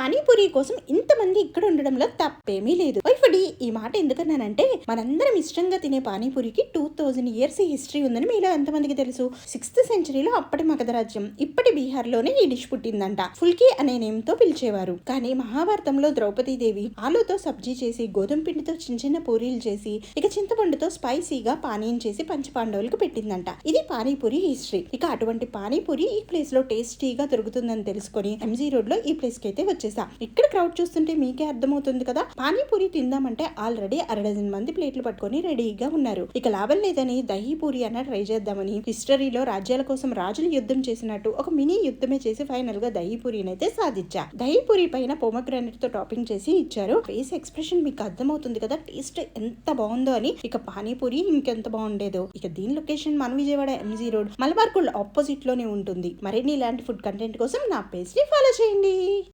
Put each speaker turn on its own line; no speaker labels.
పానీపూరి కోసం ఇంతమంది ఇక్కడ ఉండడంలో తప్పేమీ లేదు. వైఫడి ఈ మాట ఎందుకన్నానంటే మనందరం ఇష్టంగా తినే పానీపూరికి 2000 ఇయర్స్ హిస్టరీ ఉందని మీలో ఎంతమందికి తెలుసు. 6th సెంచరీలో అప్పటి మగధ రాజ్యం ఇప్పటి బీహార్ లోనే ఈ డిష్ పుట్టిందంట. ఫుల్కీ అనే నేమ్ తో పిలిచేవారు. కానీ మహాభారతంలో ద్రౌపదీదేవి ఆలుతో సబ్జీ చేసి గోధుమ పిండితో చిన్న చిన్న పూరీలు చేసి ఇక చింతపండుతో స్పైసీగా పానీయం చేసి పంచపాండవులకు పెట్టిందంట. ఇది పానీపూరి హిస్టరీ. ఇక అటువంటి పానీపూరి ఈ ప్లేస్ లో టేస్టీగా దొరుకుతుందని తెలుసుకొని ఎంజీ రోడ్ లో ఈ ప్లేస్ కి అయితే వచ్చేసా. ఇక్కడ క్రౌడ్ చూస్తుంటే మీకే అర్థమవుతుంది కదా. పానీపూరి తిందామంటే ఆల్రెడీ 60 మంది ప్లేట్లు పట్టుకొని రెడీగా ఉన్నారు. ఇక లాభం లేదని దహీపూరి అన్న ట్రై చేద్దామని హిస్టరీలో రాజ్యాల కోసం రాజులు యుద్ధం చేసినట్టు ఒక మినీ యుద్ధమే చేసి ఫైనల్ గా దహీపూరిని అయితే సాధించా. దహీపూరి పైన పోమగ్రానైట్ తో టాపింగ్ చేసి ఇచ్చారు. ఫేస్ ఎక్స్ప్రెషన్ మీకు అర్థమవుతుంది కదా టేస్ట్ ఎంత బాగుందో అని. ఇక పానీపూరి ఇంకెంత బాగుండేదో. ఇక దీని లొకేషన్ మన Vijayawada MG road Malabar gold opposite లోనే ఉంటుంది. మరిన్ని ఇలాంటి ఫుడ్ కంటెంట్ కోసం నా పేజ్ ని ఫాలో చేయండి.